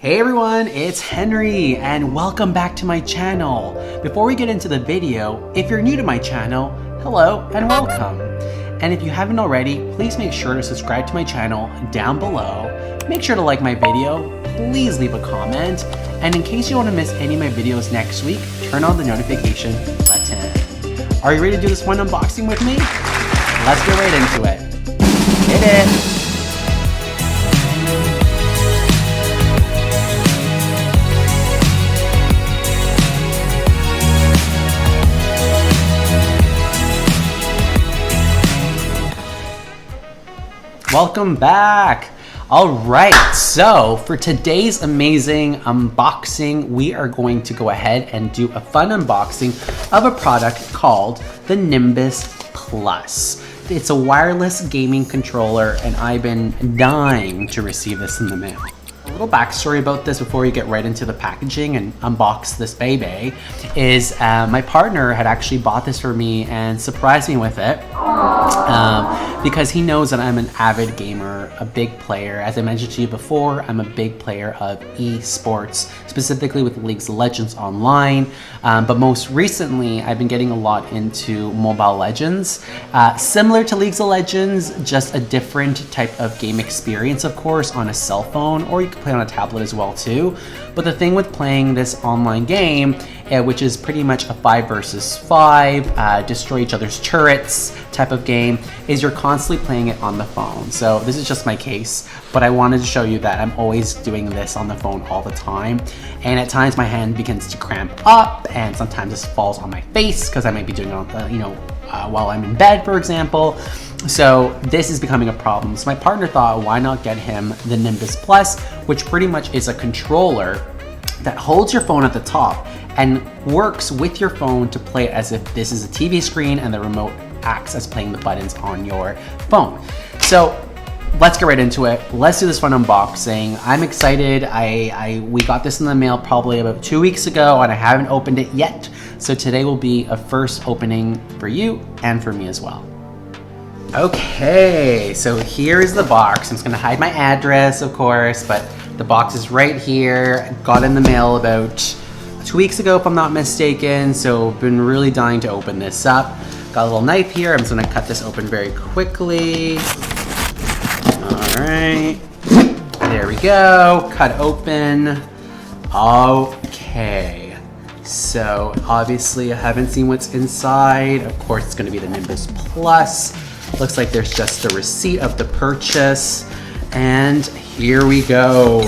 Hey everyone, it's Henry and welcome back to my channel. Before we get into the video, if you're new to my channel, hello and welcome. And if you haven't already, please make sure to subscribe to my channel down below. Make sure to like my video, please leave a comment, and in case you don't want to miss any of my videos next week, turn on the notification button. Are you ready to do this one unboxing with me? Let's get right into it. Hit it! Welcome back. All right, so for today's amazing unboxing, we are going to go ahead and do a fun unboxing of a product called the Nimbus Plus. It's a wireless gaming controller and I've been dying to receive this in the mail. A little backstory about this before we get right into the packaging and unbox this baby is my partner had actually bought this for me and surprised me with it because he knows that I'm an avid gamer, a big player. As I mentioned to you before, I'm a big player of esports, specifically with League of Legends online, but most recently I've been getting a lot into Mobile Legends, similar to League of Legends, just a different type of game experience, of course, on a cell phone, or you can play on a tablet as well too. But the thing with playing this online game, which is pretty much a 5 versus 5, destroy each other's turrets type of game, is you're constantly playing it on the phone. So this is just my case, but I wanted to show you that I'm always doing this on the phone all the time. And at times my hand begins to cramp up and sometimes this falls on my face because I might be doing it on, while I'm in bed, for example. So this is becoming a problem. So my partner thought, why not get him the Nimbus Plus, which pretty much is a controller that holds your phone at the top and works with your phone to play it as if this is a TV screen and the remote acts as playing the buttons on your phone. So let's get right into it. Let's do this fun unboxing. I'm excited. We got this in the mail probably about 2 weeks ago and I haven't opened it yet. So today will be a first opening for you and for me as well. Okay, so here is the box. I'm just gonna hide my address, of course, but the box is right here. Got in the mail about 2 weeks ago, if I'm not mistaken. So I've been really dying to open this up. Got a little knife here. I'm just gonna cut this open very quickly. All right, there we go. Cut open. Okay. So obviously I haven't seen what's inside. Of course, it's gonna be the Nimbus Plus. Looks like there's just a receipt of the purchase. And here we go.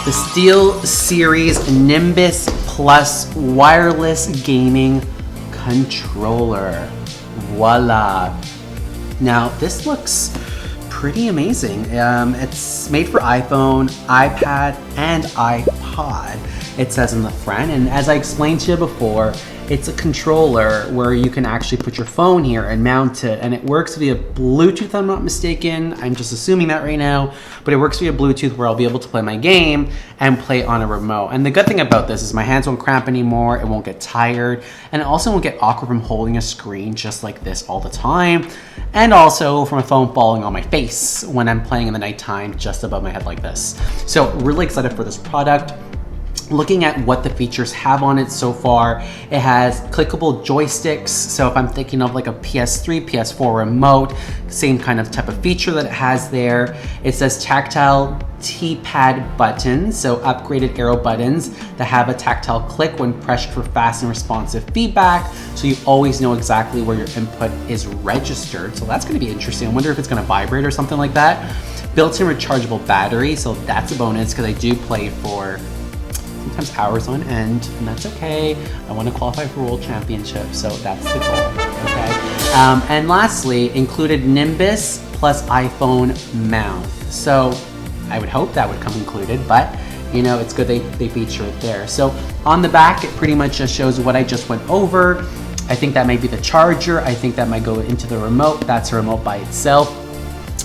The SteeleSeries Nimbus Plus Wireless Gaming Controller. Voila. Now this looks pretty amazing. It's made for iPhone, iPad, and iPod. It says in the front, and as I explained to you before, it's a controller where you can actually put your phone here and mount it, and it works via Bluetooth, if I'm not mistaken. I'm just assuming that right now, but it works via Bluetooth where I'll be able to play my game and play on a remote. And the good thing about this is my hands won't cramp anymore, it won't get tired, and it also won't get awkward from holding a screen just like this all the time, and also from a phone falling on my face when I'm playing in the nighttime just above my head like this. So really excited for this product. Looking at what the features have on it so far, it has clickable joysticks. So if I'm thinking of like a PS3, PS4 remote, same kind of type of feature that it has there. It says tactile T-pad buttons, so upgraded arrow buttons that have a tactile click when pressed for fast and responsive feedback. So you always know exactly where your input is registered. So that's gonna be interesting. I wonder if it's gonna vibrate or something like that. Built-in rechargeable battery, so that's a bonus because I do play for sometimes hours on end, and that's okay. I want to qualify for World Championship, so that's the goal, okay? And lastly, included Nimbus plus iPhone mount. So I would hope that would come included, but you know, it's good they feature it there. So on the back, it pretty much just shows what I just went over. I think that might be the charger. I think that might go into the remote. That's a remote by itself.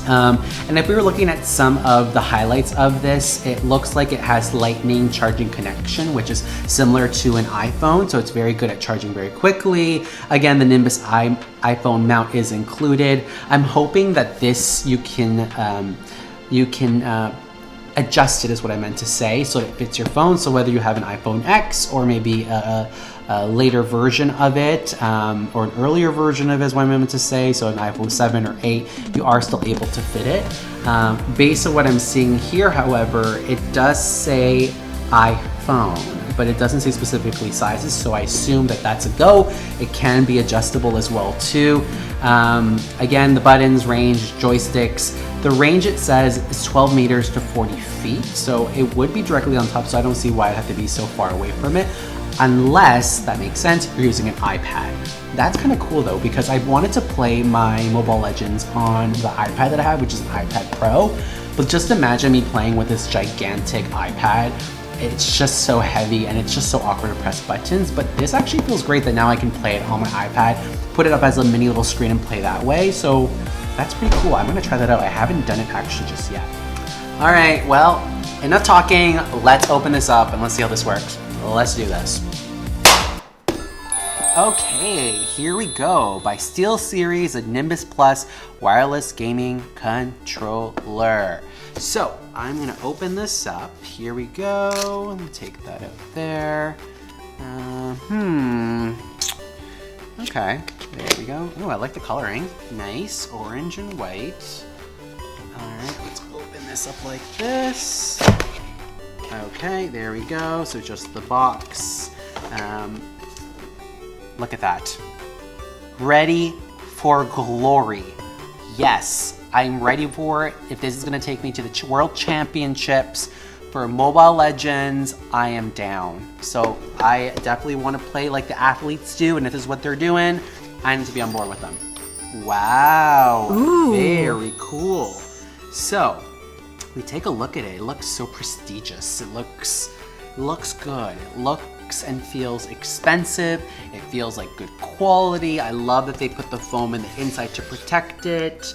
And if we were looking at some of the highlights of this, it looks like it has lightning charging connection, which is similar to an iPhone. So it's very good at charging very quickly. Again, the Nimbus iPhone mount is included. I'm hoping that this you can adjusted is what I meant to say, so it fits your phone. So whether you have an iPhone X or maybe a later version of it, or an earlier version of it is what I meant to say, so an iPhone 7 or 8, you are still able to fit it. Based on what I'm seeing here, however, it does say iPhone, but it doesn't say specifically sizes, so I assume that that's a go. It can be adjustable as well too. Again, the buttons, range, joysticks. The range, it says, is 12 meters to 40 feet, so it would be directly on top, so I don't see why I'd have to be so far away from it, unless, that makes sense, you're using an iPad. That's kind of cool though, because I wanted to play my Mobile Legends on the iPad that I have, which is an iPad Pro, but just imagine me playing with this gigantic iPad. It's just so heavy and it's just so awkward to press buttons, but this actually feels great that now I can play it on my iPad, put it up as a mini little screen and play that way, so that's pretty cool. I'm gonna try that out. I haven't done it actually just yet. All right, well, enough talking. Let's open this up and let's see how this works. Let's do this. Okay, here we go. By SteeleSeries, a Nimbus Plus wireless gaming controller. So I'm gonna open this up. Here we go. Let me take that out there. Okay, there we go. Oh, I like the coloring. Nice, orange and white. All right, let's open this up like this. Okay, there we go. So just the box. Look at that. Ready for glory. Yes, I'm ready for it. If this is gonna take me to the World Championships for Mobile Legends, I am down. So I definitely wanna play like the athletes do, and if this is what they're doing, I need to be on board with them. Wow, ooh, very cool. So, we take a look at it. It looks so prestigious. It looks good. It looks and feels expensive. It feels like good quality. I love that they put the foam in the inside to protect it.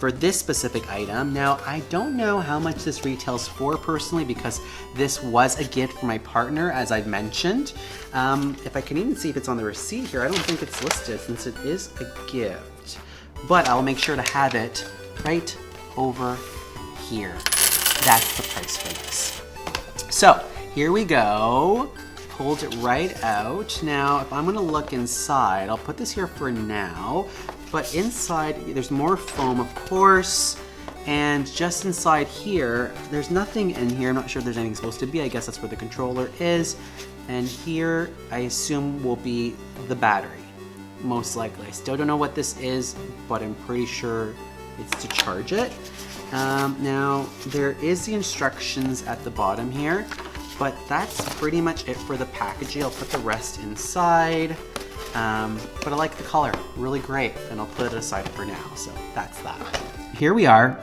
For this specific item. Now, I don't know how much this retails for personally because this was a gift for my partner, as I've mentioned. If I can even see if it's on the receipt here, I don't think it's listed since it is a gift. But I'll make sure to have it right over here. That's the price for this. So, here we go. Pulled it right out. Now, if I'm gonna look inside, I'll put this here for now. But inside, there's more foam, of course, and just inside here, there's nothing in here. I'm not sure if there's anything supposed to be. I guess that's where the controller is. And here, I assume will be the battery, most likely. I still don't know what this is, but I'm pretty sure it's to charge it. Now, there is the instructions at the bottom here, but that's pretty much it for the packaging. I'll put the rest inside. But I like the color, really great, and I'll put it aside for now, so that's that. Here we are,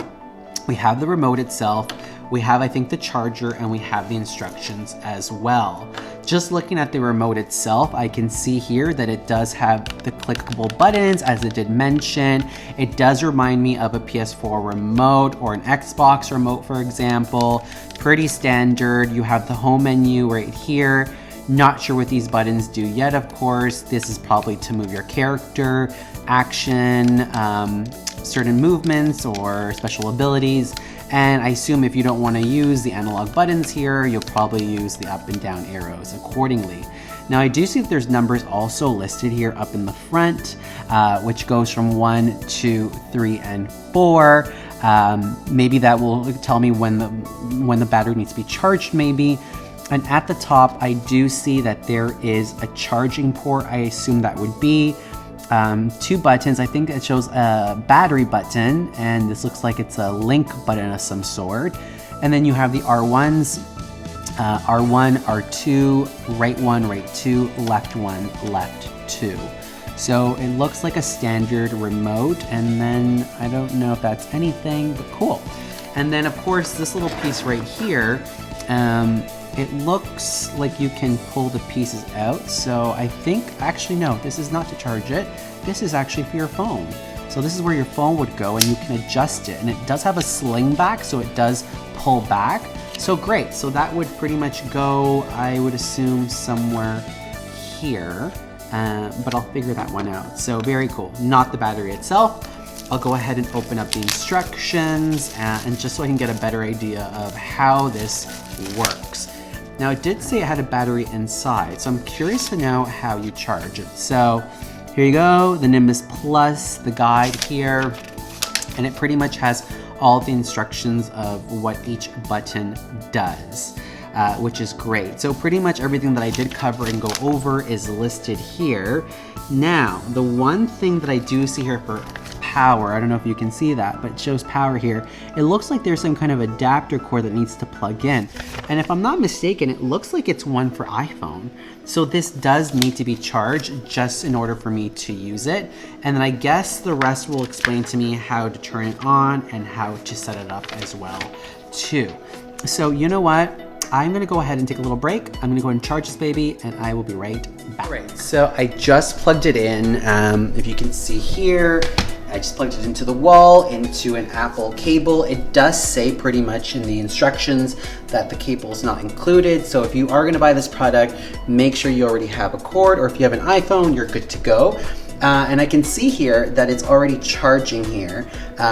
we have the remote itself, we have I think the charger, and we have the instructions as well. Just looking at the remote itself, I can see here that it does have the clickable buttons, as it did mention. It does remind me of a PS4 remote or an Xbox remote, for example. Pretty standard. You have the home menu right here. Not sure what these buttons do yet, of course. This is probably to move your character, action, certain movements or special abilities. And I assume if you don't want to use the analog buttons here, you'll probably use the up and down arrows accordingly. Now I do see that there's numbers also listed here up in the front, which goes from 1, 2, 3, and 4. Maybe that will tell me when the battery needs to be charged, maybe. And at the top, I do see that there is a charging port. I assume that would be 2 buttons. I think it shows a battery button, and this looks like it's a link button of some sort. And then you have the R1s, R1, R2, right 1, right 2, left 1, left 2. So it looks like a standard remote, and then I don't know if that's anything, but cool. And then of course, this little piece right here, it looks like you can pull the pieces out. So I think, actually no, this is not to charge it. This is actually for your phone. So this is where your phone would go and you can adjust it. And it does have a sling back, so it does pull back. So great, so that would pretty much go, I would assume, somewhere here. But I'll figure that one out. So very cool. Not the battery itself. I'll go ahead and open up the instructions and just so I can get a better idea of how this works. Now it did say it had a battery inside, so I'm curious to know how you charge it. So here you go, the Nimbus Plus, the guide here, and it pretty much has all the instructions of what each button does, which is great. So pretty much everything that I did cover and go over is listed here. Now, the one thing that I do see here for power, I don't know if you can see that, but it shows power here. It looks like there's some kind of adapter cord that needs to plug in. And if I'm not mistaken, it looks like it's one for iPhone. So this does need to be charged just in order for me to use it. And then I guess the rest will explain to me how to turn it on and how to set it up as well too. So you know what? I'm gonna go ahead and take a little break. I'm gonna go ahead and charge this baby and I will be right back. All right, so I just plugged it in. If you can see here, I just plugged it into the wall, into an Apple cable. It does say pretty much in the instructions that the cable is not included. So if you are gonna buy this product, make sure you already have a cord, or if you have an iPhone, you're good to go. And I can see here that it's already charging here.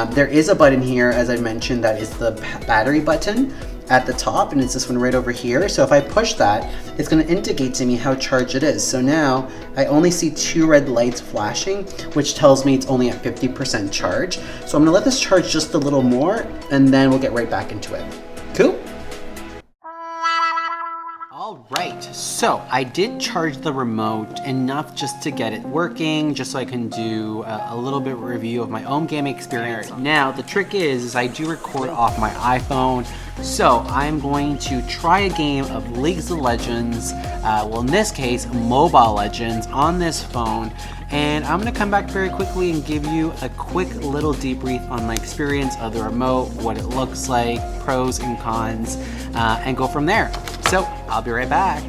There is a button here, as I mentioned, that is the battery button at the top, and it's this one right over here. So if I push that, it's going to indicate to me how charged it is. So now I only see 2 red lights flashing, which tells me it's only at 50% charge. So I'm going to let this charge just a little more, and then we'll get right back into it. Cool? All right, so I did charge the remote enough just to get it working, just so I can do a little bit of review of my own gaming experience. Now, the trick is I do record off my iPhone, so I'm going to try a game of League of Legends, well in this case, Mobile Legends on this phone, and I'm gonna come back very quickly and give you a quick little debrief on my experience of the remote, what it looks like, pros and cons, and go from there. So I'll be right back.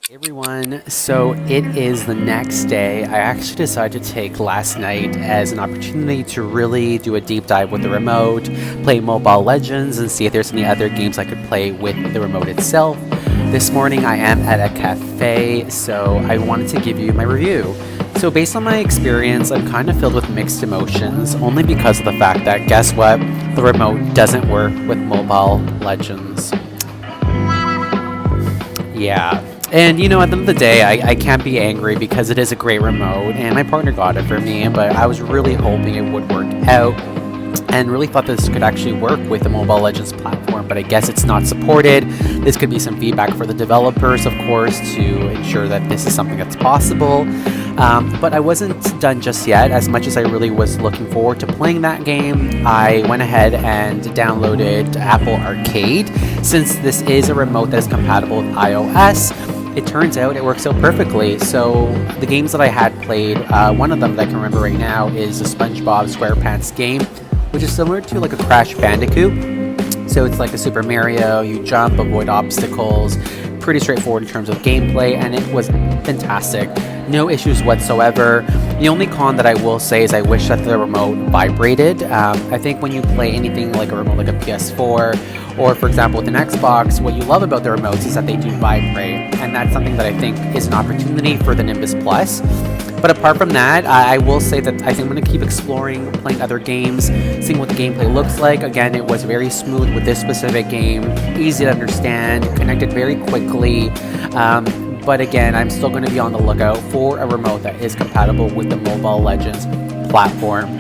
Hey everyone, so it is the next day. I actually decided to take last night as an opportunity to really do a deep dive with the remote, play Mobile Legends, and see if there's any other games I could play with the remote itself. This morning I am at a cafe, so I wanted to give you my review. So based on my experience, I'm kind of filled with mixed emotions, only because of the fact that, guess what? The remote doesn't work with Mobile Legends. Yeah. And you know, at the end of the day, I can't be angry because it is a great remote, and my partner got it for me, but I was really hoping it would work out, and really thought this could actually work with the Mobile Legends platform, but I guess it's not supported. This could be some feedback for the developers, of course, to ensure that this is something that's possible. But I wasn't done just yet. As much as I really was looking forward to playing that game, I went ahead and downloaded Apple Arcade. Since this is a remote that is compatible with iOS, it turns out it works out perfectly. So the games that I had played, one of them that I can remember right now is the SpongeBob SquarePants game, which is similar to like a Crash Bandicoot. So it's like a Super Mario, you jump, avoid obstacles, pretty straightforward in terms of gameplay, and it was fantastic. No issues whatsoever. The only con that I will say is I wish that the remote vibrated. I think when you play anything like a remote like a PS4, or for example with an Xbox, what you love about the remotes is that they do vibrate, and that's something that I think is an opportunity for the Nimbus Plus. But apart from that, I will say that I think I'm going to keep exploring, playing other games, seeing what the gameplay looks like. Again, it was very smooth with this specific game, easy to understand, connected very quickly. But again, I'm still going to be on the lookout for a remote that is compatible with the Mobile Legends platform.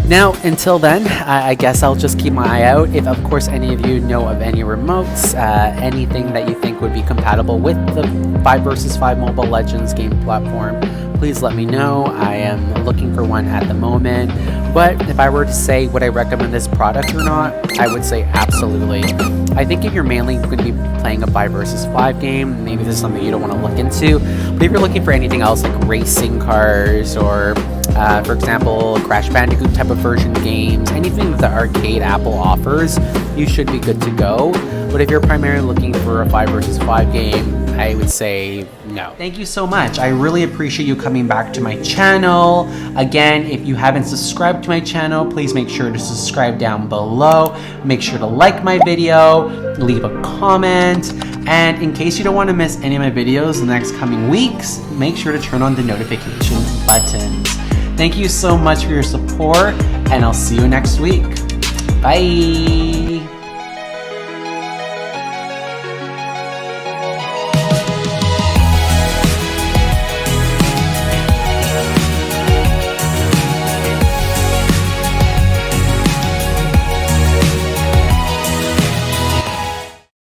Now, until then, I guess I'll just keep my eye out. If, of course, any of you know of any remotes, anything that you think would be compatible with the 5 vs 5 Mobile Legends game platform, please let me know. I am looking for one at the moment. But if I were to say would I recommend this product or not, I would say absolutely. I think if you're mainly going to be playing a 5 vs 5 game, maybe this is something you don't want to look into. But if you're looking for anything else like racing cars or for example, Crash Bandicoot type of version games, anything that the arcade Apple offers, you should be good to go. But if you're primarily looking for a 5 vs 5 game, I would say no. Thank you so much. I really appreciate you coming back to my channel. Again, if you haven't subscribed to my channel, please make sure to subscribe down below. Make sure to like my video, leave a comment, and in case you don't want to miss any of my videos in the next coming weeks, make sure to turn on the notifications buttons. Thank you so much for your support, and I'll see you next week. Bye.